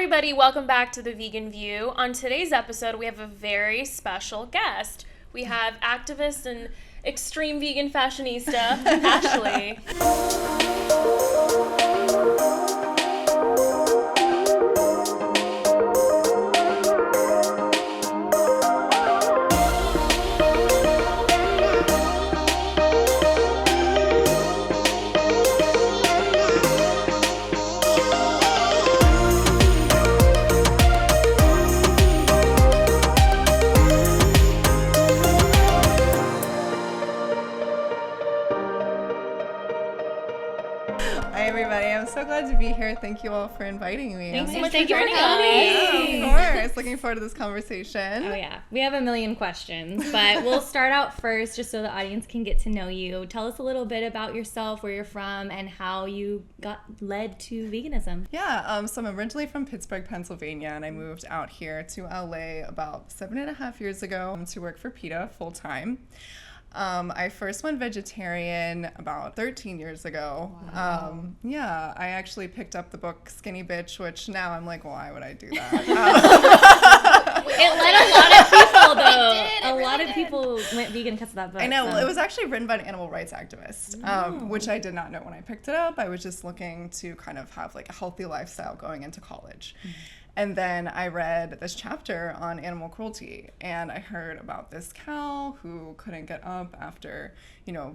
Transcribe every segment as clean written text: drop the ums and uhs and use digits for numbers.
everybody, welcome back to The Vegan View. On today's episode, we have a very special guest. We have activist and extreme vegan fashionista, Ashley. So glad to be here. Thank you all for inviting me. Thanks so much for joining coming. Of course. Looking forward to this conversation. Oh, yeah. We have a million questions, but we'll start out first just so the audience can get to know you. Tell us a little bit about yourself, where you're from, and how you got led to veganism. Yeah, so I'm originally from Pittsburgh, Pennsylvania, and I moved out here to LA about 7.5 years ago to work for PETA full-time. I first went vegetarian about 13 years ago. Wow. Yeah, I actually picked up the book Skinny Bitch, which now I'm like, why would I do that? It led a lot of people, though. A lot of people went vegan because of that book. I know. Well, it was actually written by an animal rights activist, which I did not know when I picked it up. I was just looking to kind of have like a healthy lifestyle going into college. And then I read this chapter on animal cruelty, and I heard about this cow who couldn't get up after,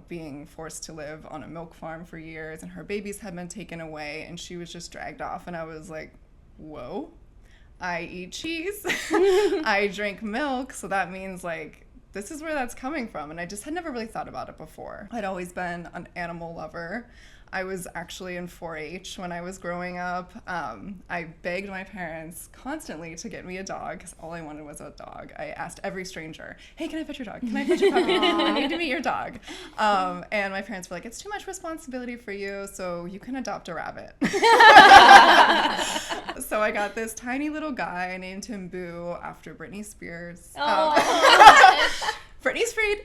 being forced to live on a milk farm for years, and her babies had been taken away, and she was just dragged off. And I was like, whoa, I eat cheese, I drink milk, so that means like, this is where that's coming from. And I just had never really thought about it before. I'd always been an animal lover. I was actually in 4-H when I was growing up. I begged my parents constantly to get me a dog because all I wanted was a dog. I asked every stranger, hey, can I pet your dog? Can I pet your puppy? I need to meet your dog. And my parents were like, it's too much responsibility for you, so you can adopt a rabbit. So I got this tiny little guy. I named him Boo after Britney Spears. Britney's freed.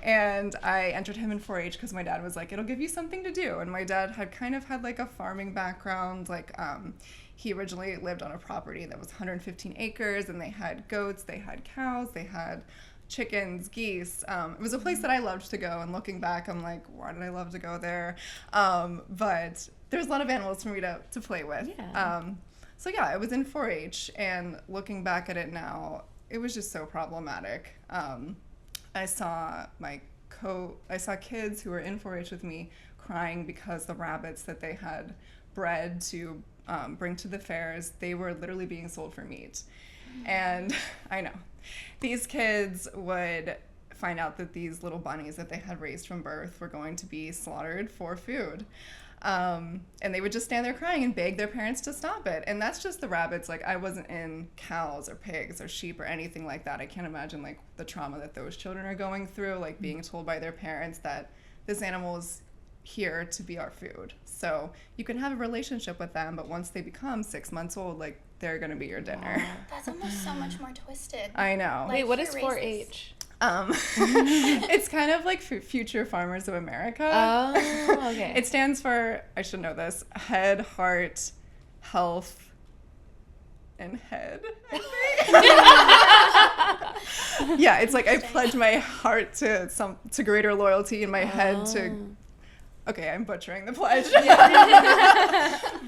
And I entered him in 4-H because my dad was like, it'll give you something to do. And my dad had kind of had like a farming background. Like, he originally lived on a property that was 115 acres, and they had goats, they had cows, they had chickens, geese. It was a place that I loved to go. And looking back, I'm like, why did I love to go there? But there's a lot of animals for me to play with. Yeah. So yeah, I was in 4-H, and looking back at it now, it was just so problematic. I saw kids who were in 4-H with me crying because the rabbits that they had bred to bring to the fairs, they were literally being sold for meat. And I know, these kids would find out that these little bunnies that they had raised from birth were going to be slaughtered for food. And they would just stand there crying and beg their parents to stop it. And that's just the rabbits. Like, I wasn't in cows or pigs or sheep or anything like that. I can't imagine like the trauma that those children are going through, like being told by their parents that this animal is here to be our food. So you can have a relationship with them, but once they become 6 months old, like, they're gonna be your dinner. Wow. That's almost so much more twisted. I know. Wait, what is 4-H? It's kind of like Future Farmers of America. Oh, okay. It stands for, I should know this, Head, Heart, Health, and Head. Yeah, it's like I pledge my heart to greater loyalty and my head to. Okay, I'm butchering the pledge.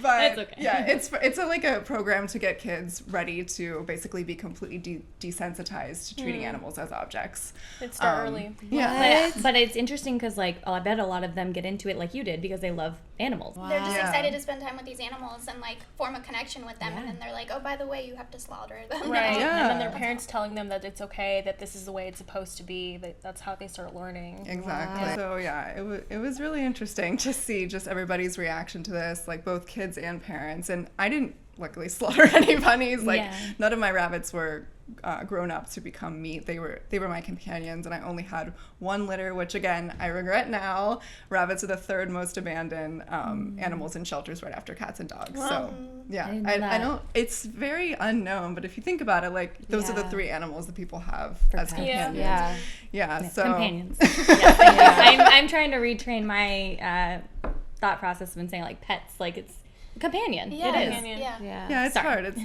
But It's okay. yeah, it's like a program to get kids ready to basically be completely desensitized to treating animals as objects. It started early. Yeah. But it's interesting because, like, I bet a lot of them get into it like you did because they love animals. They're just Yeah. excited to spend time with these animals and like form a connection with them, and then they're like, oh, by the way, you have to slaughter them. Right. Yeah. And then their parents telling them that it's okay, that this is the way it's supposed to be, that's how they start learning. Exactly. Wow. So yeah, it was really interesting to see just everybody's reaction to this, like both kids and parents. And I didn't luckily slaughter any bunnies. Like, none of my rabbits were grown up to become meat. They were my companions, and I only had one litter, which again I regret now. Rabbits are the third most abandoned animals in shelters, right after cats and dogs. Wow. So yeah, I don't. It's very unknown, but if you think about it, like those are the three animals that people have as companions. Yeah. So companions. I'm trying to retrain my thought process when saying like pets. Like, it's companion. Yeah, It is. Companion. Yeah. Yeah, it's Sorry. hard. It's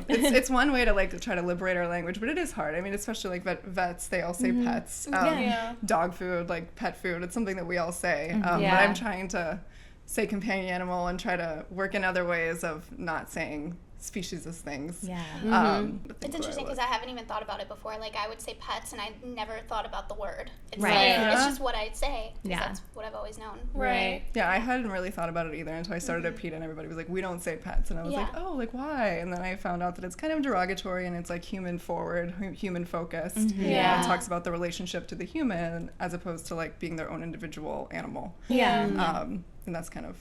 it's one way to like to try to liberate our language, but it is hard. I mean, especially like vets, they all say pets. Yeah. Dog food, like pet food. It's something that we all say. But Yeah. I'm trying to say companion animal and try to work in other ways of not saying speciesist things. Yeah. It's interesting because I haven't even thought about it before. Like, I would say pets, and I never thought about the word. It's Right. like, Yeah. it's just what I'd say. 'Cause Yeah. that's what I've always known. Right. Yeah, I hadn't really thought about it either until I started at PETA and everybody was like, we don't say pets. And I was like, Yeah. oh, like why? And then I found out that it's kind of derogatory and it's like human forward, human focused. Yeah. It talks about the relationship to the human as opposed to like being their own individual animal. Yeah. And that's kind of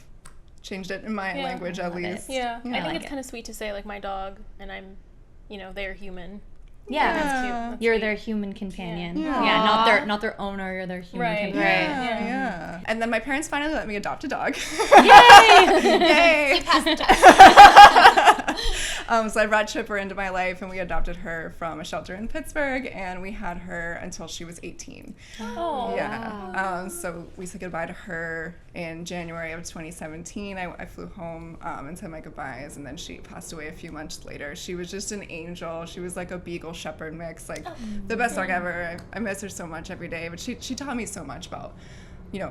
changed it in my Yeah. language at love it. least. Yeah. I think like it's it. kind of sweet to say like my dog and I'm, they're human. Yeah. That's cute. That's You're sweet. their human companion. Yeah. Yeah. Not their owner. You're their human Right. companion. Yeah, yeah. And then my parents finally let me adopt a dog. Yay! Yay! You passed the test. So I brought Chipper into my life, and we adopted her from a shelter in Pittsburgh, and we had her until she was 18. Oh. Yeah. So we said goodbye to her in January of 2017. I flew home and said my goodbyes, and then she passed away a few months later. She was just an angel. She was like a beagle shepherd mix, like the best dog ever. I miss her so much every day, but she taught me so much about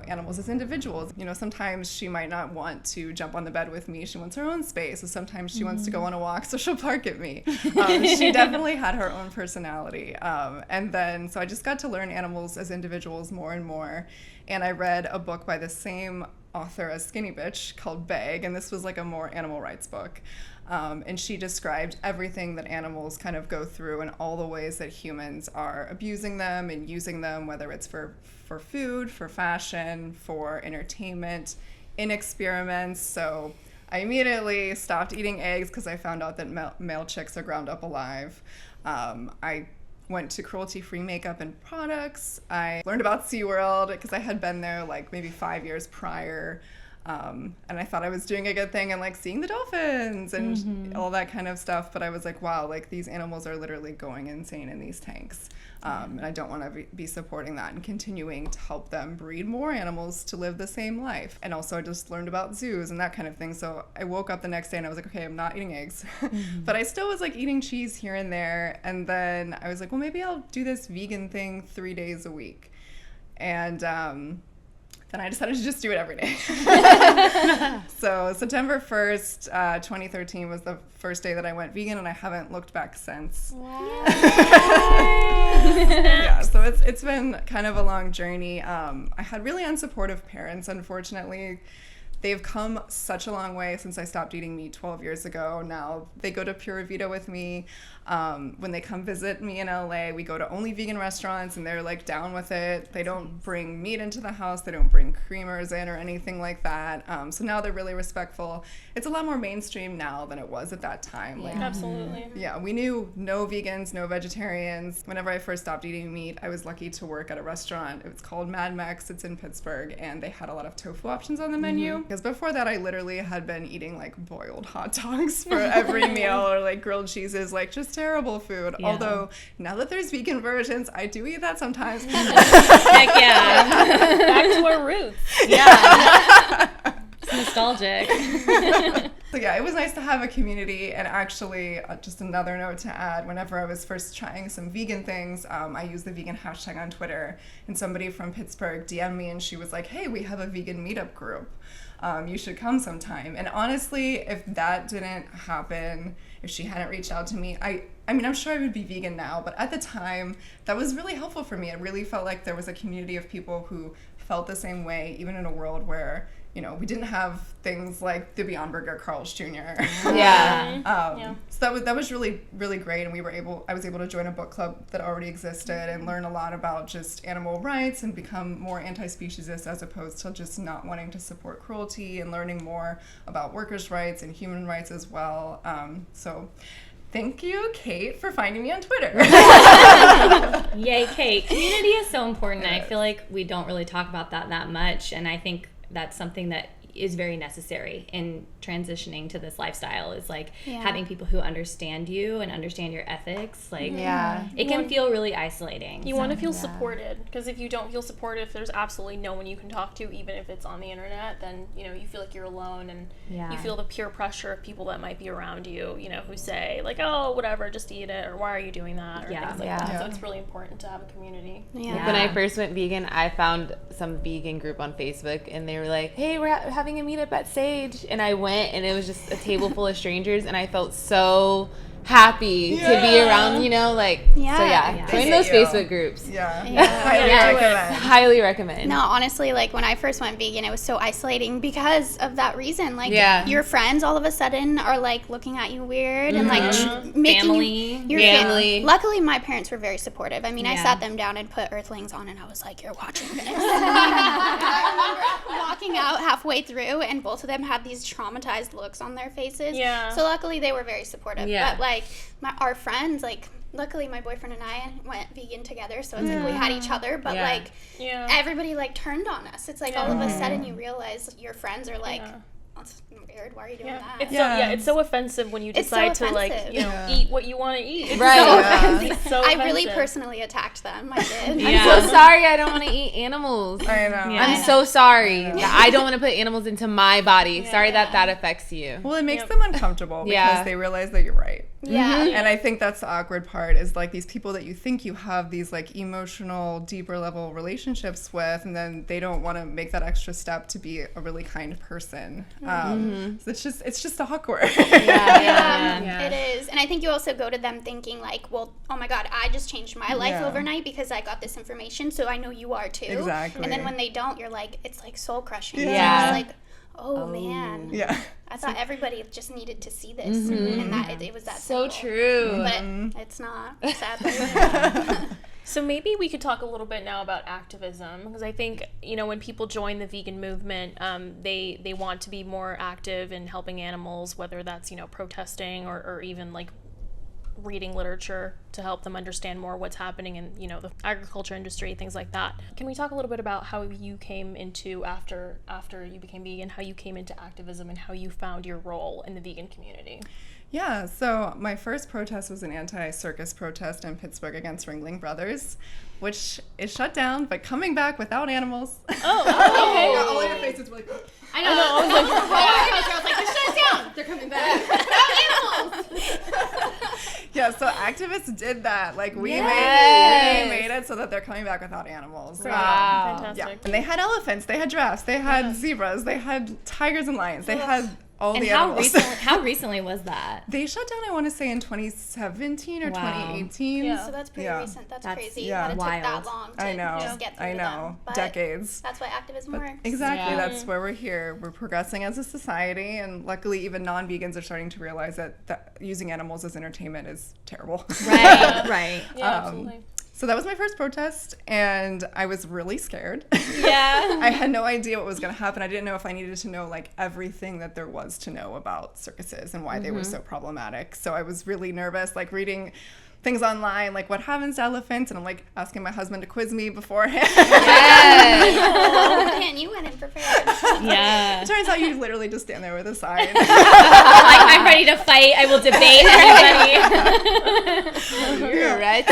animals as individuals. Sometimes she might not want to jump on the bed with me. She wants her own space. So sometimes she wants to go on a walk, so she'll bark at me. She definitely had her own personality. And then, so I just got to learn animals as individuals more and more. And I read a book by the same author as Skinny Bitch called Bag, and this was like a more animal rights book. And she described everything that animals kind of go through and all the ways that humans are abusing them and using them, whether it's for food, for fashion, for entertainment, in experiments. So I immediately stopped eating eggs because I found out that male chicks are ground up alive. I went to cruelty-free makeup and products. I learned about SeaWorld because I had been there like maybe 5 years prior. And I thought I was doing a good thing and like seeing the dolphins and all that kind of stuff. But I was like, wow, like these animals are literally going insane in these tanks. And I don't want to be supporting that and continuing to help them breed more animals to live the same life. And also I just learned about zoos and that kind of thing. So I woke up the next day and I was like, okay, I'm not eating eggs. But I still was like eating cheese here and there. And then I was like, well, maybe I'll do this vegan thing 3 days a week. And then I decided to just do it every day. So September 1st, 2013 was the first day that I went vegan, and I haven't looked back since. Wow. Yeah, so it's been kind of a long journey. I had really unsupportive parents, unfortunately. They've come such a long way since I stopped eating meat 12 years ago. Now they go to Pura Vida with me. When they come visit me in LA, we go to only vegan restaurants and they're like down with it. They don't bring meat into the house. They don't bring creamers in or anything like that. So now they're really respectful. It's a lot more mainstream now than it was at that time. Like, Absolutely. yeah, we knew no vegans, no vegetarians. Whenever I first stopped eating meat, I was lucky to work at a restaurant. It was called Mad Mex. It's in Pittsburgh, and they had a lot of tofu options on the menu. Because before that, I literally had been eating like boiled hot dogs for every meal or like grilled cheeses, like just terrible food. Yeah. Although now that there's vegan versions, I do eat that sometimes. Heck yeah. Back to our roots. Yeah. It's nostalgic. So yeah, it was nice to have a community. And actually, just another note to add, whenever I was first trying some vegan things, I used the vegan hashtag on Twitter, and somebody from Pittsburgh DM'd me and she was like, hey, we have a vegan meetup group. You should come sometime. And honestly, if that didn't happen, if she hadn't reached out to me, I mean, I'm sure I would be vegan now, but at the time, that was really helpful for me. It really felt like there was a community of people who felt the same way, even in a world where, we didn't have things like the Beyond Burger Carl's Jr. Yeah. So that was really, really great, and I was able to join a book club that already existed and learn a lot about just animal rights and become more anti-speciesist as opposed to just not wanting to support cruelty and learning more about workers' rights and human rights as well. So thank you, Kate, for finding me on Twitter. Yay, Kate. Community is so important. I feel like we don't really talk about that much, and I think that's something that is very necessary in transitioning to this lifestyle, is like having people who understand you and understand your ethics. Like it can feel really isolating. You want to feel supported, because if you don't feel supported, if there's absolutely no one you can talk to, even if it's on the internet, then you feel like you're alone, and you feel the peer pressure of people that might be around you, who say like, oh, whatever, just eat it, or why are you doing that, or things like that. So it's really important to have a community. When I first went vegan, I found some vegan group on Facebook, and they were like, hey, we're having a meetup at Sage, and I went, and it was just a table full of strangers, and I felt so happy to be around, join those Facebook groups. Highly recommend. No, honestly, like when I first went vegan, it was so isolating because of that reason. Like your friends all of a sudden are like looking at you weird and like making your family. Luckily, my parents were very supportive. I mean, I sat them down and put Earthlings on, and I was like, "You're watching this." I remember walking out halfway through, and both of them had these traumatized looks on their faces. So luckily, they were very supportive. But like our friends, like luckily my boyfriend and I went vegan together, so it's like we had each other, but like everybody like turned on us. It's like all of a sudden you realize your friends are like, that's weird, why are you doing that? It's so offensive when you decide to like eat what you want to eat. It's so I really personally attacked them. I did. I'm so sorry I don't want to eat animals. I know. I'm so sorry that I don't want to put animals into my body. Sorry that affects you. Well, it makes them uncomfortable because they realize that you're right. And I think that's the awkward part, is like these people that you think you have these like emotional, deeper level relationships with, and then they don't want to make that extra step to be a really kind person. So it's just awkward. It is. And I think you also go to them thinking like, well, oh my God, I just changed my life overnight because I got this information, so I know you are too. Exactly. And then when they don't, you're like, it's like soul crushing. It's like, oh man. I thought everybody just needed to see this, and that it was that so simple. true. But it's not, sadly. So maybe we could talk a little bit now about activism, because I think, when people join the vegan movement, they want to be more active in helping animals, whether that's, protesting or even like reading literature to help them understand more what's happening in, the agriculture industry, things like that. Can we talk a little bit about how you came into, after you became vegan, how you came into activism and how you found your role in the vegan community? Yeah, so my first protest was an anti-circus protest in Pittsburgh against Ringling Brothers, which is shut down, but coming back without animals. Okay. All of your faces were like, I know. I was like, they're shut down. They're coming back without animals. Yeah, so activists did that. Like we made it so that they're coming back without animals. Wow. Fantastic. Yeah. And they had elephants, they had giraffes, they had zebras, they had tigers and lions, they had all the animals. How recently was that? They shut down, I want to say, in 2017 or 2018. Yeah. So that's pretty recent. That's crazy that it took that long to just get through them. But decades. That's why activism works. Exactly. That's where we're here. We're progressing as a society, and luckily even non-vegans are starting to realize that using animals as entertainment is terrible. Right. Yeah, absolutely. So that was my first protest, and I was really scared. Yeah. I had no idea what was going to happen. I didn't know if I needed to know like everything that there was to know about circuses and why they were so problematic. So I was really nervous, like reading things online, like what happens to elephants, and I'm like asking my husband to quiz me beforehand. Oh, man, you went in prepared. Yeah. Turns out you literally just stand there with a sign. Like, I'm ready to fight. I will debate everybody. You're right.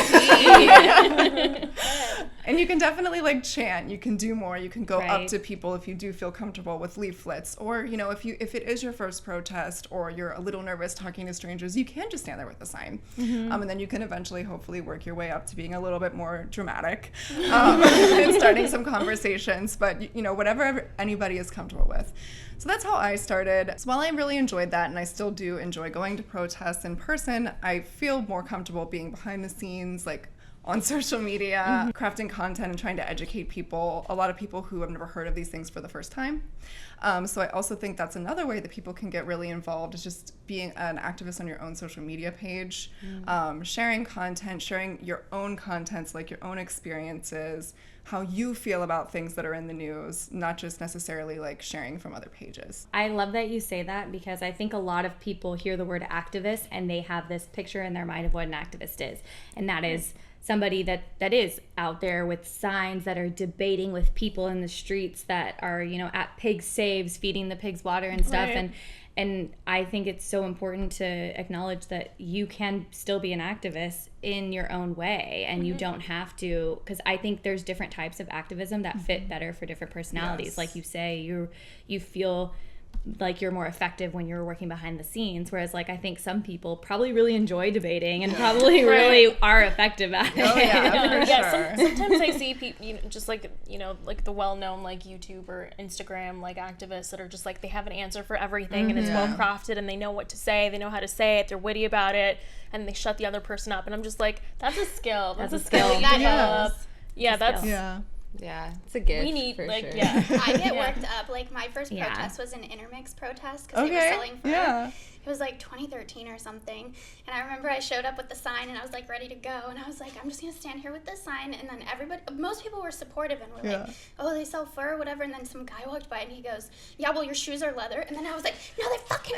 And you can definitely like chant. You can do more. You can go up to people if you do feel comfortable with leaflets, or if it is your first protest or you're a little nervous talking to strangers, you can just stand there with a sign, and then you can eventually hopefully work your way up to being a little bit more dramatic and starting some conversations. But whatever anybody is comfortable with. So that's how I started. So while I really enjoyed that, and I still do enjoy going to protests in person, I feel more comfortable being behind the scenes, like on social media, crafting content and trying to educate people, a lot of people who have never heard of these things for the first time. So I also think that's another way that people can get really involved, is just being an activist on your own social media page, sharing content, sharing your own contents, like your own experiences, how you feel about things that are in the news, not just necessarily like sharing from other pages. I love that you say that, because I think a lot of people hear the word activist and they have this picture in their mind of what an activist is. And that is somebody that is out there with signs, that are debating with people in the streets, that are, you know, at pig saves, feeding the pigs water and stuff. Right. And I think it's so important to acknowledge that you can still be an activist in your own way, and you don't have to, because I think there's different types of activism that fit better for different personalities. Yes. Like you say, you feel like you're more effective when you're working behind the scenes, whereas like I think some people probably really enjoy debating and probably really are effective at it. Oh yeah, for sure. Sometimes I see people, you know, just like, you know, like the well-known like YouTube or Instagram like activists that are just like, they have an answer for everything and it's well crafted and they know what to say, they know how to say it, they're witty about it, and they shut the other person up. And I'm just like, that's a skill. That's a skill you develop. Yeah, that's Yeah, it's a gift. we need for like sure. yeah. I get worked up. Like my first protest was an intermix protest because they were selling fur. Yeah. It was like 2013 or something. And I remember I showed up with the sign and I was like ready to go. And I was like, I'm just going to stand here with this sign. And then most people were supportive and were like, oh, they sell fur or whatever. And then some guy walked by and he goes, yeah, well, your shoes are leather. And then I was like, no, they're fucking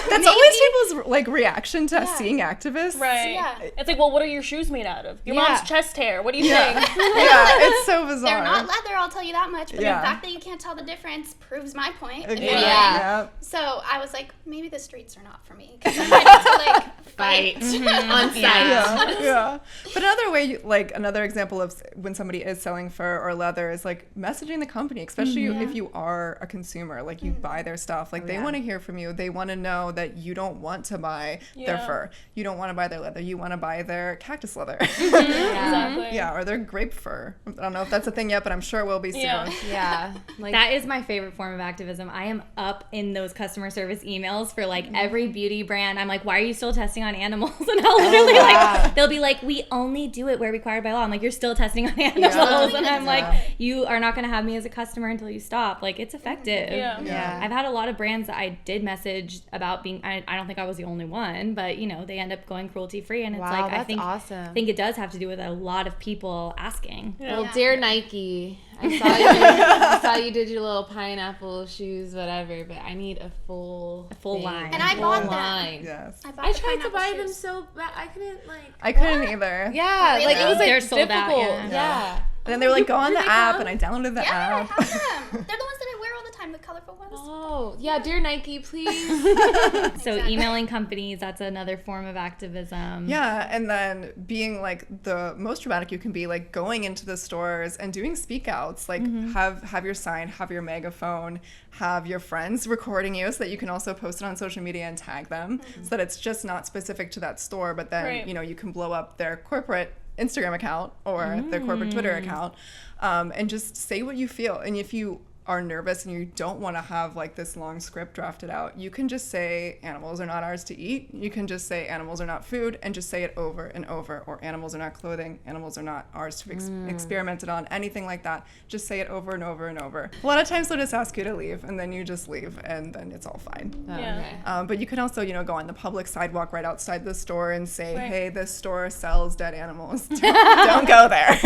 That's always people's like reaction to seeing activists. Right. Yeah. It's like, well, what are your shoes made out of? Your mom's chest hair. What do you think? Yeah, it's so bizarre. They're not leather, I'll tell you that much. But Yeah. the fact that you can't tell the difference proves my point. Yeah. So I was like, maybe the streets are not for me because I'm ready to like fight on site. Yeah. But another way, like another example of when somebody is selling fur or leather is like messaging the company, especially if you are a consumer, like you buy their stuff, like they want to hear from you. They want to know that you don't want to buy their fur. You don't want to buy their leather. You want to buy their cactus leather. Exactly. Yeah, or their grape fur. I don't know if that's a thing yet, but I'm sure it will be soon. Yeah. Like That is my favorite form of activism. I am up in those customer service emails for like every beauty brand. I'm like, why are you still testing on animals? And I'll literally like, they'll be like, we only do it where required by law. I'm like, you're still testing on animals. And I'm like, you are not going to have me as a customer until you stop. Like, it's effective. Yeah. I've had a lot of brands that I did message about being, I don't think I was the only one, but you know, they end up going cruelty-free. And it's wow, like, that's I awesome. think it does have to do with a lot of people asking. Well, dear Nike, I saw you did your little pineapple shoes, whatever, but I need a full thing. line. And I Full bought them. line. Yes. I the tried to pineapple buy them shoes. so bad. I couldn't I couldn't either. Yeah, Really? like it was like They're sold out, difficult. yeah. And then they were like, go on the app, and I downloaded the Yeah, I app. have them. They're the ones that I wear all the time, the colorful ones. Oh, yeah, dear Nike, please. So emailing companies, that's another form of activism. Yeah, and then being like the most dramatic you can be, like going into the stores and doing speak outs, like have your sign, have your megaphone, have your friends recording you so that you can also post it on social media and tag them so that it's just not specific to that store, but then you know, you can blow up their corporate Instagram account or their corporate Twitter account, and just say what you feel. And if you are nervous and you don't want to have like this long script drafted out, you can just say animals are not ours to eat. You can just say animals are not food and just say it over and over, or animals are not clothing, animals are not ours to be experimented on, anything like that. Just say it over and over and over. A lot of times they'll just ask you to leave and then you just leave and then it's all fine. Okay. But you can also, you know, go on the public sidewalk right outside the store and say, hey, this store sells dead animals. Don't go there.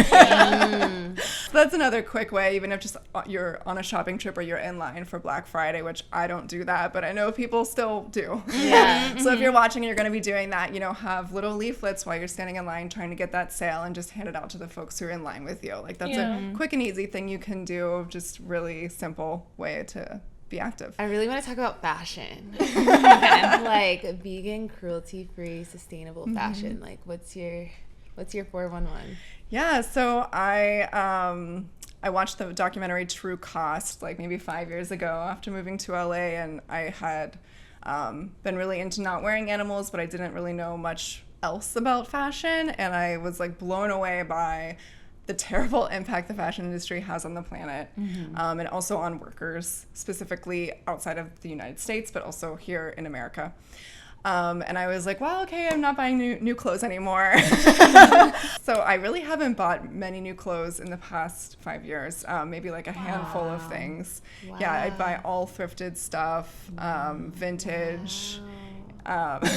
So that's another quick way, even if just you're on a shopping trip or you're in line for Black Friday, which I don't do that, but I know people still do. Yeah. So if you're watching and you're going to be doing that, you know, have little leaflets while you're standing in line trying to get that sale and just hand it out to the folks who are in line with you. Like that's a quick and easy thing you can do, just really simple way to be active. I really want to talk about fashion. Like vegan, cruelty-free, sustainable fashion. Like what's your 411? Yeah, so I watched the documentary True Cost like maybe 5 years ago after moving to LA, and I had been really into not wearing animals, but I didn't really know much else about fashion, and I was like blown away by the terrible impact the fashion industry has on the planet, and also on workers, specifically outside of the United States, but also here in America. And I was like, well, okay, I'm not buying new clothes anymore. So I really haven't bought many new clothes in the past 5 years, maybe like a handful of things. Wow. Yeah, I buy all thrifted stuff, vintage. So cool.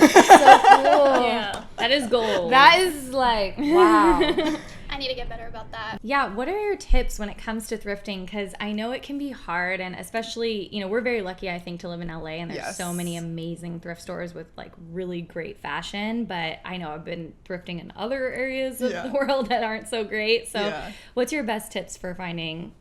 Yeah. That is gold. That is like, wow. I need to get better about that. Yeah, what are your tips when it comes to thrifting? Because I know it can be hard, and especially, you know, we're very lucky, I think, to live in LA, and there's so many amazing thrift stores with like really great fashion, but I know I've been thrifting in other areas of the world that aren't so great. So what's your best tips for finding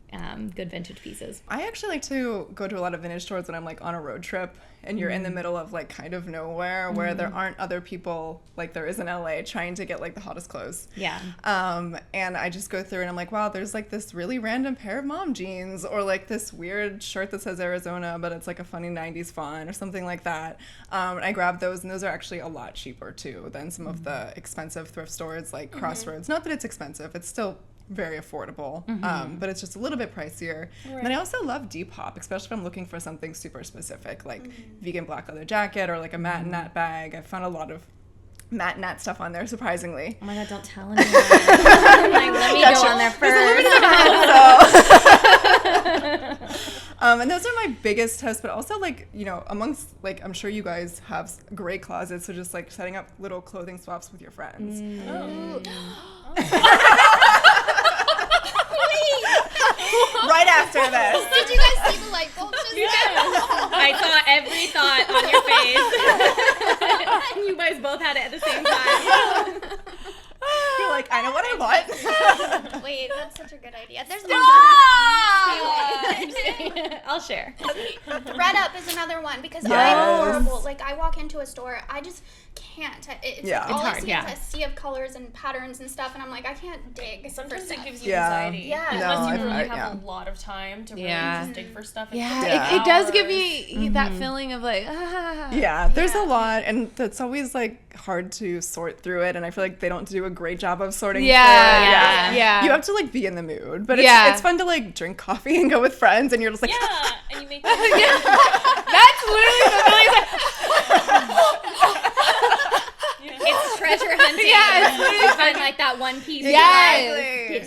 good vintage pieces? I actually like to go to a lot of vintage stores when I'm like on a road trip and you're in the middle of like kind of nowhere where there aren't other people like there is in LA trying to get like the hottest clothes. Yeah. And I just go through and I'm like, wow, there's like this really random pair of mom jeans or like this weird shirt that says Arizona, but it's like a funny 90s font or something like that. And I grab those, and those are actually a lot cheaper too than some of the expensive thrift stores like Crossroads. Not that it's expensive, it's still very affordable, but it's just a little bit pricier. Right. And then I also love Depop, especially if I'm looking for something super specific, like vegan black leather jacket or like a matte nat bag. I found a lot of matte nat stuff on there, surprisingly. Oh my god, don't tell anyone. Like, let me go on there first. And those are my biggest tips, but also like, you know, amongst like, I'm sure you guys have great closets, so just like setting up little clothing swaps with your friends. Right after this. Did you guys see the light bulb just I saw every thought on your face. And you guys both had it at the same time. You're like, I know what I want. Wait, that's such a good idea. There's I'll share. ThredUp is another one because I'm horrible. Like, I walk into a store, I just can't. It's all I see is a sea of colors and patterns and stuff, and I'm like, I can't dig. Sometimes it gives you anxiety. Yeah. Unless you really have a lot of time to really just dig for stuff. It does give me that feeling of like, there's a lot, and that's always like hard to sort through it, and I feel like they don't do a great job of sorting through it. You have to like be in the mood, but it's fun to like drink coffee and go with friends, and you're just like and you make that's literally the feeling. It's treasure hunting. You find like that one piece.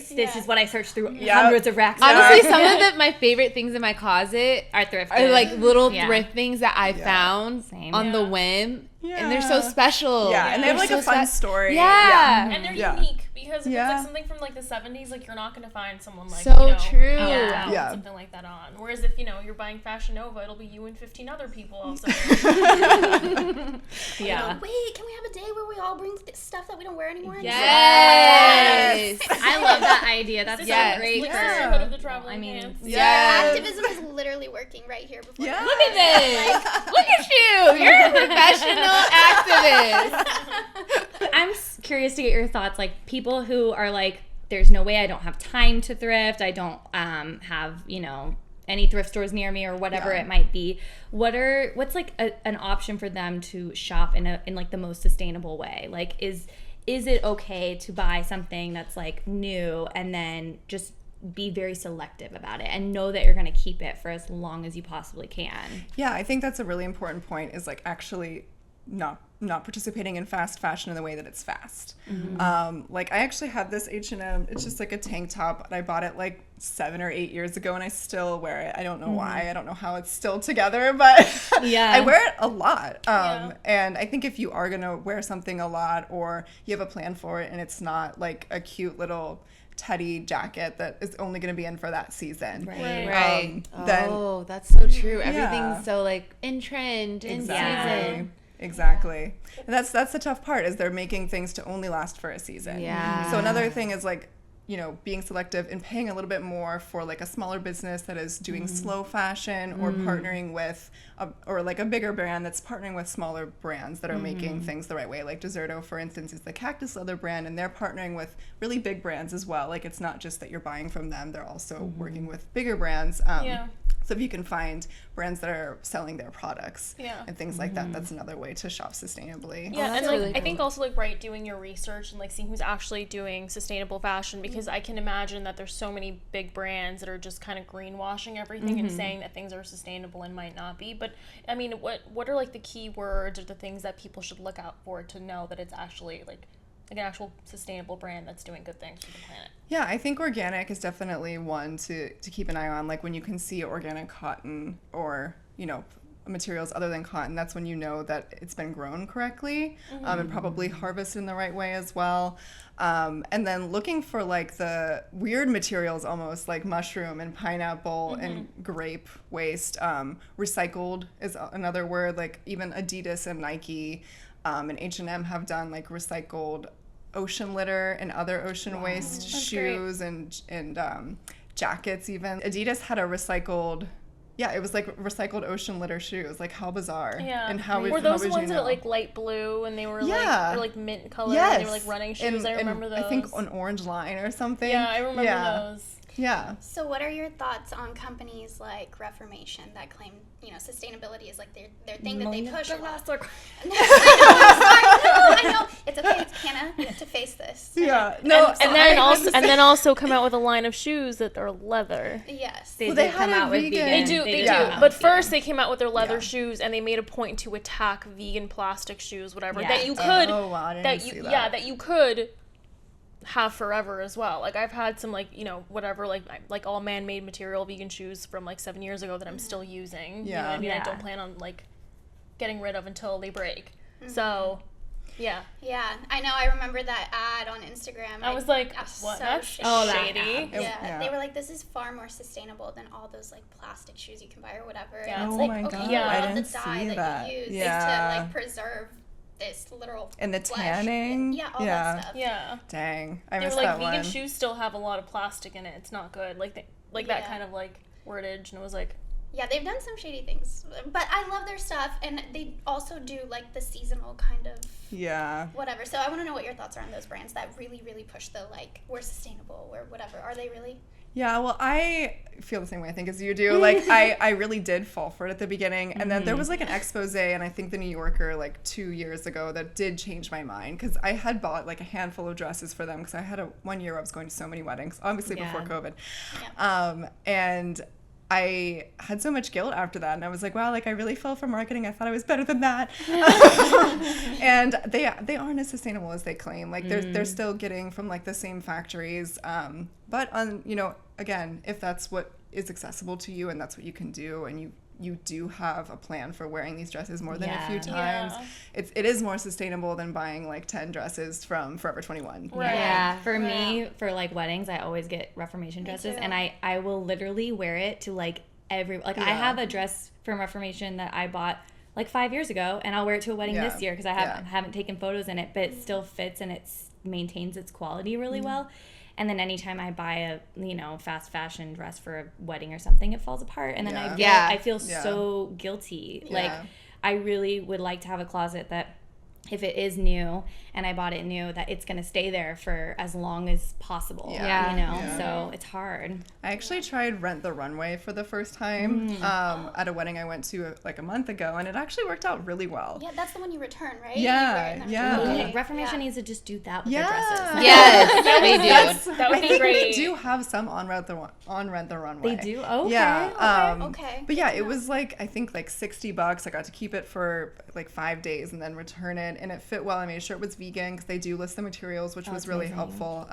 This is what I searched through hundreds of racks. Honestly, some of my favorite things in my closet are thrifted. Are like little thrift things that I found on the whim. And they're so special. And they have like a fun story. And they're unique because if it's like something from like the 70s, like you're not going to find someone like true. Something like that on. Whereas if you're buying Fashion Nova, it'll be you and 15 other people also. Wait, can we have a day where we all bring stuff that we don't wear anymore? Yes. I love that idea. That's great. Like sisterhood of the traveling pants. Activism is literally working right here before. Look at this. Look at you. You're a professional activist. I'm curious to get your thoughts, like people who are like, there's no way, I don't have time to thrift, I don't have, you know, any thrift stores near me or whatever it might be. What's like an option for them to shop in like the most sustainable way? Like is it okay to buy something that's like new and then just be very selective about it and know that you're going to keep it for as long as you possibly can? Yeah, I think that's a really important point, is like actually not participating in fast fashion in the way that it's fast. Like I actually had this H&M, it's just like a tank top, and I bought it like 7 or 8 years ago and I still wear it. I don't know why, I don't know how it's still together, but I wear it a lot. And I think if you are gonna wear something a lot, or you have a plan for it and it's not like a cute little teddy jacket that is only going to be in for that season. Then that's so true. Everything's so like in trend, in season. Exactly. And that's the tough part, is they're making things to only last for a season. So another thing is like, you know, being selective and paying a little bit more for like a smaller business that is doing slow fashion, or partnering with or like a bigger brand that's partnering with smaller brands that are making things the right way. Like Deserto, for instance, is the cactus leather brand, and they're partnering with really big brands as well. Like it's not just that you're buying from them, they're also working with bigger brands. So if you can find brands that are selling their products and things like that, that's another way to shop sustainably. And like really I think also like doing your research and like seeing who's actually doing sustainable fashion, because I can imagine that there's so many big brands that are just kind of greenwashing everything and saying that things are sustainable and might not be. But I mean, what are like the key words or the things that people should look out for to know that it's actually like an actual sustainable brand that's doing good things for the planet? Yeah, I think organic is definitely one to keep an eye on. Like when you can see organic cotton, or, you know, materials other than cotton, that's when you know that it's been grown correctly, and probably harvested in the right way as well. And then looking for like the weird materials, almost like mushroom and pineapple and grape waste. Recycled is another word, like even Adidas and Nike and H&M have done like recycled ocean litter and other ocean waste, shoes and jackets even. Adidas had a recycled, it was like recycled ocean litter shoes. Like, how bizarre. Yeah. And how were those the ones that like light blue and they were like mint color and they were like running shoes? I remember those. I think an orange line or something. Yeah, I remember those. Yeah. So what are your thoughts on companies like Reformation that claim, sustainability is like their thing that they push a lot? I know. It's okay. It's Hannah. You have to face this. Yeah. No. And then also come out with a line of shoes that are leather. Yes. They come out with vegan. They do. But first they came out with their leather shoes and they made a point to attack vegan plastic shoes, whatever, that you could that you could have forever as well. Like, I've had some whatever, like all man-made material vegan shoes from like 7 years ago that I'm still using. I don't plan on like getting rid of until they break. So yeah, I know. I remember that ad on Instagram. I was like, what? That's shady. They were like, this is far more sustainable than all those like plastic shoes you can buy or whatever. Yeah. And it's my God. All the dye that you use is to like preserve this literal and the flesh. tanning, all that stuff. Yeah. Dang, I They missed were like, that one. vegan shoes still have a lot of plastic in it. It's not good. That kind of like wordage, and it was like. Yeah, they've done some shady things, but I love their stuff, and they also do like the seasonal kind of whatever. So I want to know what your thoughts are on those brands that really, really push the like we're sustainable or whatever. Are they really? Yeah, well, I feel the same way I think as you do. Like, I really did fall for it at the beginning, and then there was like an expose, and I think the New Yorker like 2 years ago that did change my mind, because I had bought like a handful of dresses for them because I had 1 year where I was going to so many weddings, obviously before COVID, and I had so much guilt after that, and I was like, wow, like I really fell for marketing. I thought I was better than that. And they aren't as sustainable as they claim. Like they're still getting from like the same factories. But on, again, if that's what is accessible to you and that's what you can do, and you do have a plan for wearing these dresses more than a few times, it is more sustainable than buying like 10 dresses from Forever 21. Right. Yeah, for me, for like weddings, I always get Reformation dresses, and I will literally wear it to like every, like I have a dress from Reformation that I bought like 5 years ago, and I'll wear it to a wedding this year because I haven't taken photos in it, but it still fits and it maintains its quality really well. And then anytime I buy a, fast fashion dress for a wedding or something, it falls apart. And then I feel so guilty. Yeah. Like, I really would like to have a closet that, if it is new and I bought it new, that it's going to stay there for as long as possible. So it's hard. I actually tried Rent the Runway for the first time at a wedding I went to like a month ago, and it actually worked out really well. Yeah, that's the one you return, right? Yeah. Reformation needs to just do that with their dresses. Yes, they do. That would be great. They do have some on Rent the Runway. They do? Okay. Yeah. Okay. But yeah, it was like, I think like $60. I got to keep it for like 5 days and then return it, and it fit well. I made sure it was vegan because they do list the materials, which was really helpful.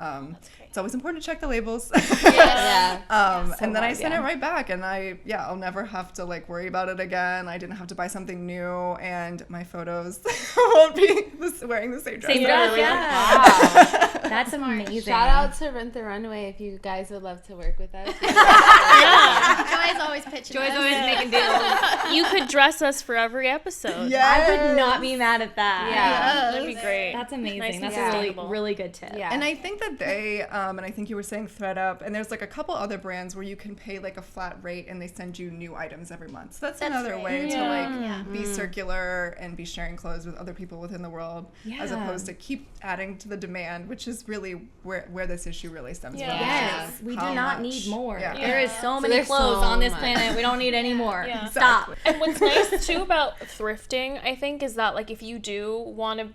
It's always important to check the labels. And then I sent it right back, and I'll never have to like worry about it again. I didn't have to buy something new, and my photos won't be wearing the same dress. Same dress, Wow. That's amazing. Shout out to Rent the Runway if you guys would love to work with us. Joy's always pitching. Joy's always making deals. You could dress us for every episode. I would not be mad at that. Yeah, that'd be great. That's amazing. Nice That's and a really, sustainable. really good tip. Yeah. And I think that they, and I think you were saying ThreadUp, and there's like a couple other brands where you can pay like a flat rate and they send you new items every month. So that's another way to like be circular and be sharing clothes with other people within the world, as opposed to keep adding to the demand, which is really where this issue really stems from. Yes, we do not need more. Yeah. There is so many clothes on this planet. We don't need any more. Yeah. Stop. And what's nice too about thrifting, I think, is that like if you do want to,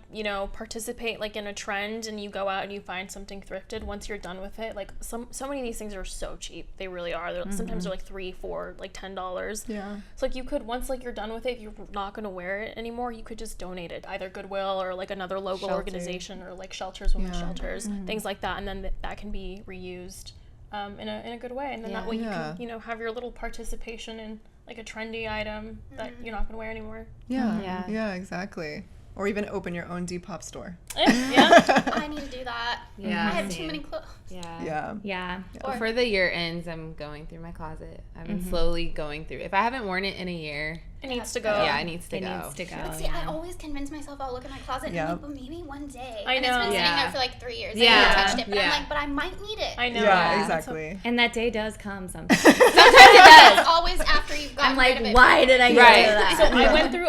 participate like in a trend and you go out and you find something thrifted, once you're done with it, like so many of these things are so cheap. They really are. Sometimes they're like $3, $4, like $10. Yeah. So like you could, once like you're done with it, if you're not going to wear it anymore, you could just donate it, either Goodwill or like another local organization, or like shelters, women's shelters, things like that, and then that can be reused in a good way, and then that way you can have your little participation in like a trendy item that you're not going to wear anymore. Yeah, exactly. Or even open your own Depop store. Yeah. I need to do that. Yeah. I have too many clothes. Yeah. Before the year ends, I'm going through my closet. I've been slowly going through. If I haven't worn it in a year, It needs to go. yeah, it needs to go. It needs to go. But see, I always convince myself I'll look in my closet and I'm like, but maybe one day. I And it's know. been sitting Yeah. there for like 3 years. Yeah. I haven't touched it, but Yeah. I'm like, but I might need it. I know. Yeah, exactly. And that day does come sometimes. It's always after you've gotten I'm rid like, of it. why did I get Right. rid of that? So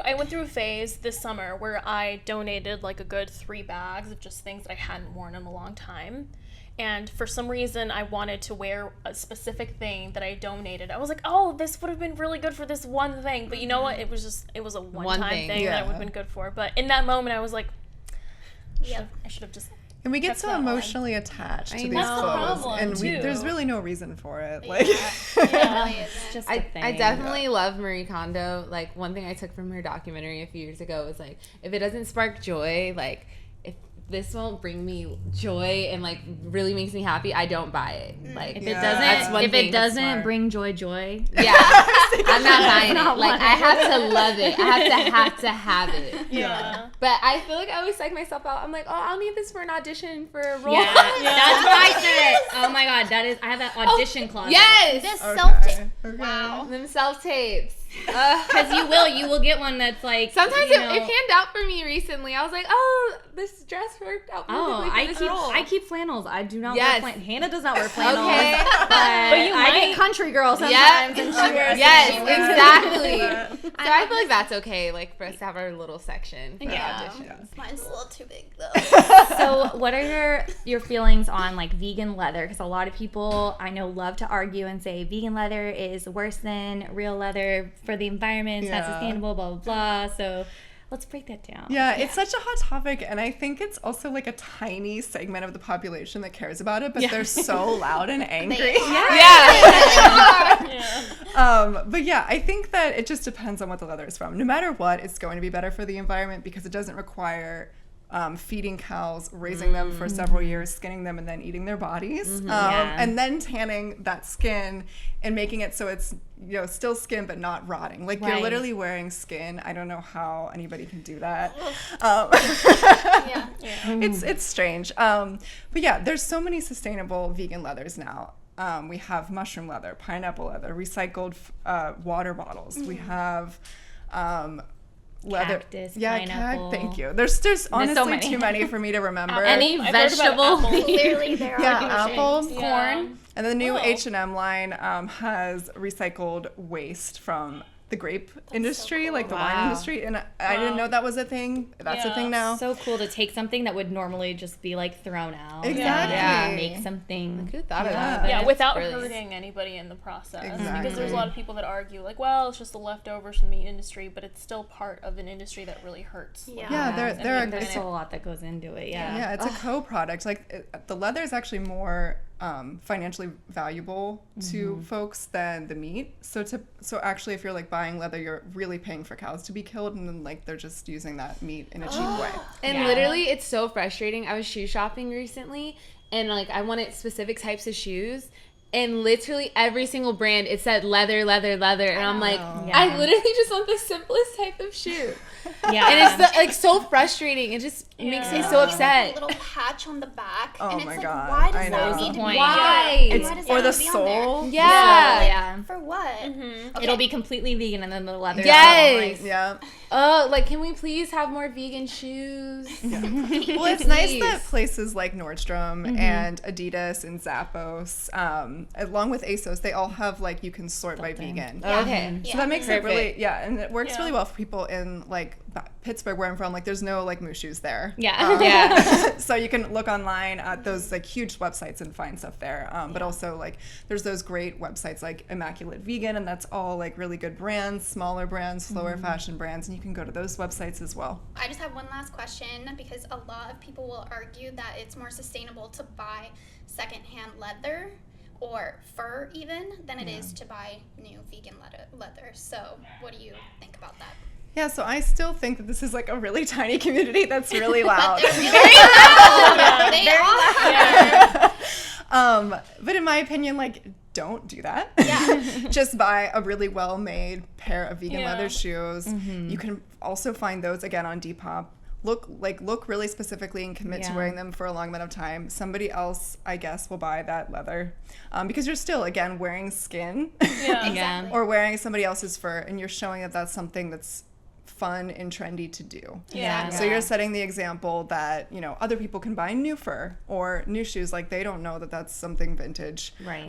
I went through a phase this summer where I donated like a good 3 bags of just things that I hadn't worn in a long time. And for some reason, I wanted to wear a specific thing that I donated. I was like, oh, this would have been really good for this one thing. But you know what? It was a one-time thing that it would have been good for. But in that moment, I was like, I should have just... And we get kept so that line. emotionally attached to these know. That's the clothes. problem, And too. there's really no reason for it. Like, It really isn't. Just a I thing. definitely love Marie Kondo. Like, one thing I took from her documentary a few years ago was, like, if it doesn't spark joy, like, if this won't bring me joy and, like, really makes me happy, I don't buy it. Like, If that's one it thing that's doesn't smart. bring joy, yeah, I'm not buying it. Like, I have to love it. I have to have it. Yeah. But I feel like I always psych myself out. I'm like, oh, I'll need this for an audition for a role. Yeah, that's what I said. Oh my god, I have an audition closet. Yes. This Okay, self-tape. okay. Wow. Them self-tapes. Because you will get one that's like Sometimes you it know, panned out for me recently. I was like, oh, this dress worked out Oh, perfectly for this role. I keep flannels. I do not Yes. wear flannels. Hannah does not wear flannels. Okay. But you I might. get country girl sometimes, Yep. and she wears. Yes, she wears- exactly. So I feel like that's okay, like for us to have our little section for Yeah. auditions. Mine's a little too big though. So, what are your feelings on like vegan leather? Because a lot of people I know love to argue and say vegan leather is worse than real leather for the environment. It's not Yeah. sustainable. Blah blah blah. So, let's break that down. Yeah, it's such a hot topic, and I think it's also like a tiny segment of the population that cares about it, but they're so loud and angry. But yeah, I think that it just depends on what the leather is from. No matter what, it's going to be better for the environment because it doesn't require feeding cows, raising them for several years, skinning them, and then eating their bodies, and then tanning that skin and making it so it's still skin but not rotting. Like you're literally wearing skin. I don't know how anybody can do that. It's strange. But yeah, there's so many sustainable vegan leathers now. We have mushroom leather, pineapple leather, recycled water bottles. We have leather. Cactus, yeah, pineapple. thank you. There's honestly so many. too many for me to remember. Any I've heard about vegetable. apple. Clearly there are apple, options. corn, and the new Oh. H&M line has recycled waste from the grape industry, like the wine industry, and I didn't know that was a thing. That's a thing now. So cool to take something that would normally just be like thrown out. Exactly. And make something. Who thought of Yeah. that? Yeah, It's without brilliant. hurting anybody in the process. Exactly. Because there's a lot of people that argue, like, well, it's just the leftovers from the meat industry, but it's still part of an industry that really hurts. Yeah, there are There's a lot that goes into it. Yeah. Yeah, it's a co-product. Like the leather is actually more financially valuable to folks than the meat. So actually, if you're like buying leather, you're really paying for cows to be killed, and then like they're just using that meat in a cheap way. And literally, it's so frustrating. I was shoe shopping recently, and like I wanted specific types of shoes, and literally every single brand it said leather, leather, leather, and I'm like, I literally just want the simplest type of shoe. Yeah. And it's like so frustrating. It just makes me so Like upset. a little patch on the back, Oh and it's my like, God, why I does that know. need to be Why? there? It's Why does or that the need to be on there? sole. Yeah. Yeah. For what? Okay. It'll be completely vegan and then the leather. Yes. Yeah. Oh, like can we please have more vegan shoes? Well, it's nice that places like Nordstrom and Adidas and Zappos, along with ASOS, they all have like you can sort by vegan. Okay. So that makes it really, Perfect. and it works really well for people in like Pittsburgh, where I'm from. Like, there's no like moose shoes there. Yeah. Yeah. So you can look online at those like huge websites and find stuff there. But also like there's those great websites like Immaculate Vegan, and that's all like really good brands, smaller brands, slower fashion brands, and you can go to those websites as well. I just have one last question, because a lot of people will argue that it's more sustainable to buy secondhand leather or fur even than it is to buy new vegan leather. So what do you think about that? Yeah, so I still think that this is like a really tiny community that's really loud. They're really loud. They are. But in my opinion, like don't do that. Yeah. Just buy a really well-made pair of vegan Yeah. leather shoes. You can also find those again on Depop. Look really specifically and commit to wearing them for a long amount of time. Somebody else, I guess, will buy that leather because you're still, again, wearing skin Yeah. Yeah. or wearing somebody else's fur, and you're showing that that's something that's fun and trendy to do. Yeah. So you're setting the example that, you know, other people can buy new fur or new shoes. Like, they don't know that that's something vintage. Right.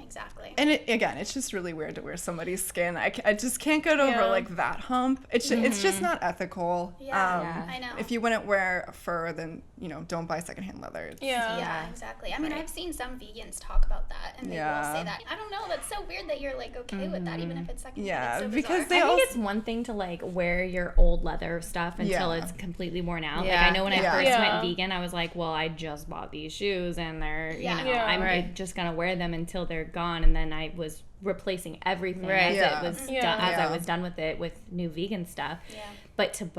Exactly. And again, it's just really weird to wear somebody's skin. I just can't get over Yeah. like that hump. It's just not ethical. Yeah, I know. If you wouldn't wear fur, then, you know, don't buy secondhand leather. Yeah. Yeah, exactly. I mean, I've seen some vegans talk about that, and they will Yeah. say that. I don't know. That's so weird that you're like okay with that, even if it's secondhand. Yeah, it's so because bizarre. I they think it's one thing to like wear your old leather stuff until Yeah. it's completely worn out. Yeah. Like I know when I Yeah. first Yeah. went vegan, I was like, well, I just bought these shoes and they're, Yeah. you know, Yeah. I'm Right. just gonna wear them until they're gone. And then I was replacing everything Right. as Yeah. it was Yeah. done, as I Yeah. was done with it with new vegan stuff. Yeah. But to know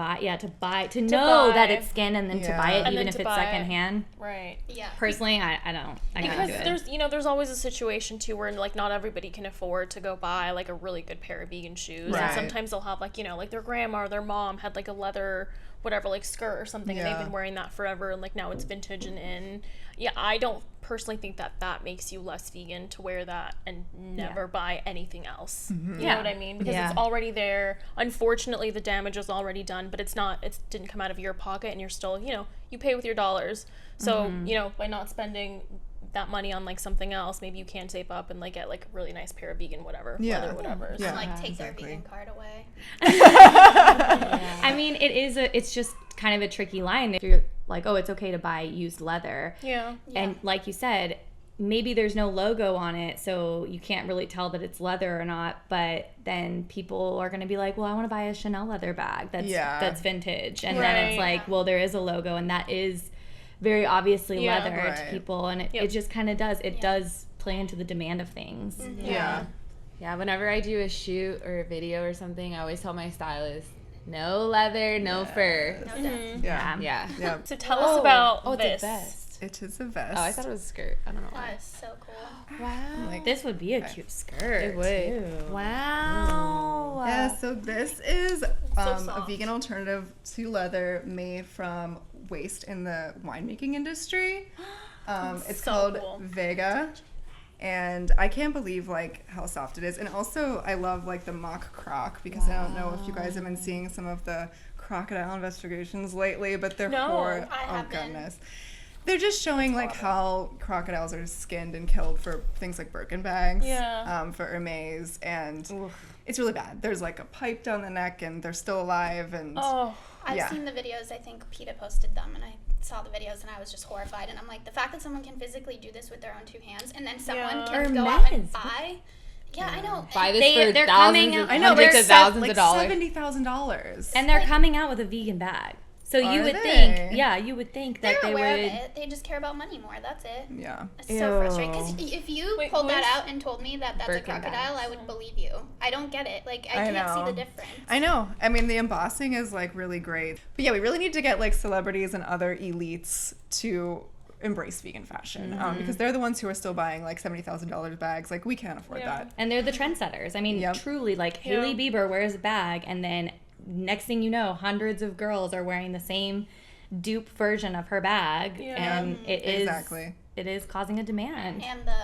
that buy. it's skin and then to Yeah. buy it And even then if to it's buy it. secondhand. Right. Yeah. Personally, I can't Because do it. there's always a situation too where like not everybody can afford to go buy like a really good pair of vegan shoes, Right. and sometimes they'll have like, you know, like their grandma or their mom had like a leather whatever like skirt or something, and Yeah. they've been wearing that forever, and like now it's vintage and in. Yeah, I don't personally think that makes you less vegan to wear that and never buy anything else. You know Yeah. what I mean? Because Yeah. it's already there. Unfortunately, the damage is already done, but it didn't come out of your pocket, and you're still, you know, you pay with your dollars. So, you know, by not spending that money on like something else, maybe you can save up and like get like a really nice pair of vegan whatever, Yeah. leather whatever. Yeah. And like take exactly. their vegan card away. I mean, it's just kind of a tricky line if you're like, oh, it's okay to buy used leather. Yeah. And like you said, maybe there's no logo on it, so you can't really tell that it's leather or not, but then people are going to be like, well, I want to buy a Chanel leather bag that's vintage. And then it's Right. like, well, there is a logo, and that is very obviously Yeah. leather Right. to people, and Yep. it just kind of does. It does play into the demand of things. Yeah. Yeah, whenever I do a shoot or a video or something, I always tell my stylist, no leather, no fur. Yeah. Yeah. Yeah. So tell us about Oh, it's this. a vest. It is a vest. Oh, I thought it was a skirt. I don't know why. That is so cool. Wow. Like, This would be a cute skirt. It would. too. Wow. yeah, so this is a soft. vegan alternative to leather made from waste in the winemaking industry. It's So called cool. Vega, and I can't believe like how soft it is. And also, I love like the mock croc because I don't know if you guys have been seeing some of the crocodile investigations lately, but they're No, for I oh haven't. goodness. They're just showing like how crocodiles are skinned and killed for things like Birkin bags, Yeah. for Hermes, and it's really bad. There's like a pipe down the neck, and they're still alive, and Oh, I've Yeah. seen the videos. I think PETA posted them, and I saw the videos, and I was just horrified. And I'm like, the fact that someone can physically do this with their own two hands, and then someone Yeah. can Or go out and men's. buy. Yeah, I know. Buy this They- for they're thousands coming of out- I know hundreds they're of thousands like of dollars. $70,000. And they're coming out with a vegan bag. So you Are would they? think, you would think that They're they aware would. of it. They just care about money more. That's it. Yeah. It's so frustrating. Because Ew. if you Wait, pulled that who's- out and told me that that's Birkin a crocodile, bags. I would believe you. I don't get it. Like, I I can't see know. the difference. I know. I mean, the embossing is like really great. But yeah, we really need to get like celebrities and other elites to embrace vegan fashion because they're the ones who are still buying like $70,000 bags. Like, we can't afford Yeah. that. And they're the trendsetters. I mean, Yep. truly, like Hailey Bieber wears a bag, and then next thing you know, hundreds of girls are wearing the same dupe version of her bag, Yeah. and it is Exactly. it is causing a demand. And the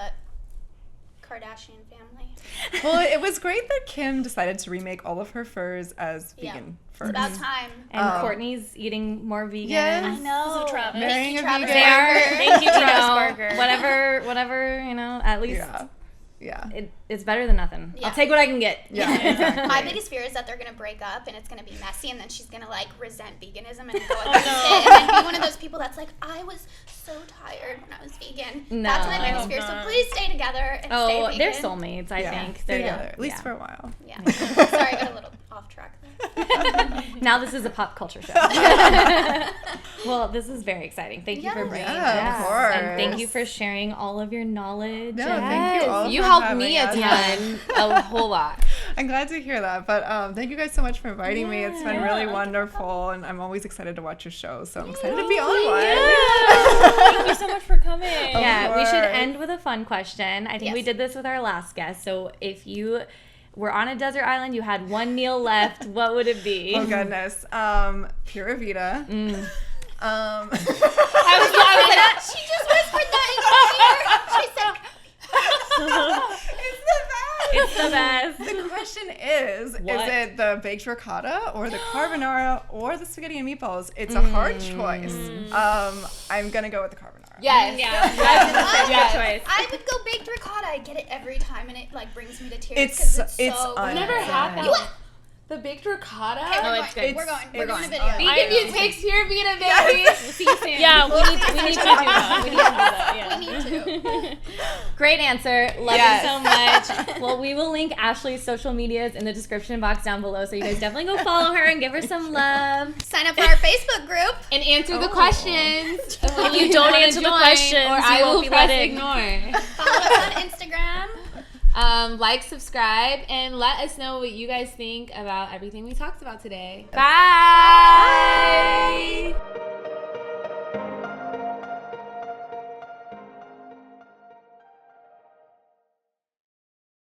Kardashian family. Well, it was great that Kim decided to remake all of her furs as Yeah. vegan It's furs. about time. And Courtney's eating more vegan. Yes. I know. So Travis. Marrying a Travis vegan. They are. Thank you, you Travis know, Barker. whatever, you know, at least Yeah. it's better than nothing. Yeah. I'll take what I can get. Yeah. Exactly. My biggest fear is that they're gonna break up and it's gonna be messy, and then she's gonna like resent veganism and go against it, and then be one of those people that's like, I was so tired when I was vegan. No. That's my biggest I fear. hope So not. please stay together and stay Oh, vegan. they're soulmates, I Yeah. think. They're Together, at least yeah. for a while. Yeah. Sorry, I got a little off track there. Now this is a pop culture show. Well, this is very exciting. Thank you for bringing Yeah, this. of course. And thank you for sharing all of your knowledge. No, and- thank you all You for helped having me a us. ton, a whole lot. I'm glad to hear that. But thank you guys so much for inviting me. It's been really wonderful, and I'm always excited to watch your show. So I'm excited to be on one. Thank you so much for coming. Yeah, we should end with a fun question. I think we Yes. did this with our last guest. So if you were on a desert island, you had one meal left, what would it be? Oh goodness, Pura Vida. I was like, She just whispered that in my ear. She said, It's the best. It's the best. The question is it the baked ricotta or the carbonara or the spaghetti and meatballs? It's a hard choice. I'm gonna go with the carbonara. yes. Yeah, that's Yes. a good choice. I would go baked ricotta. I get it every time, and it like brings me to tears It's because it's so un- good. Never had that. You what? The baked ricotta? Okay, Oh, we're it's going. good. We're going. We're doing a It's video. Vegan View takes Pure Vita, baby. We'll see you soon. Yeah, we need to do that. We need to do that. Yeah. We need to. Great answer. Love Yes. you so much. Well, we will link Ashley's social medias in the description box down below, so you guys definitely go follow her and give her some love. Sign up for our Facebook group. And answer the questions. If you don't answer the questions, or you I won't will be press letting. ignore. Follow us on Instagram. Like, subscribe, and let us know what you guys think about everything we talked about today. Bye.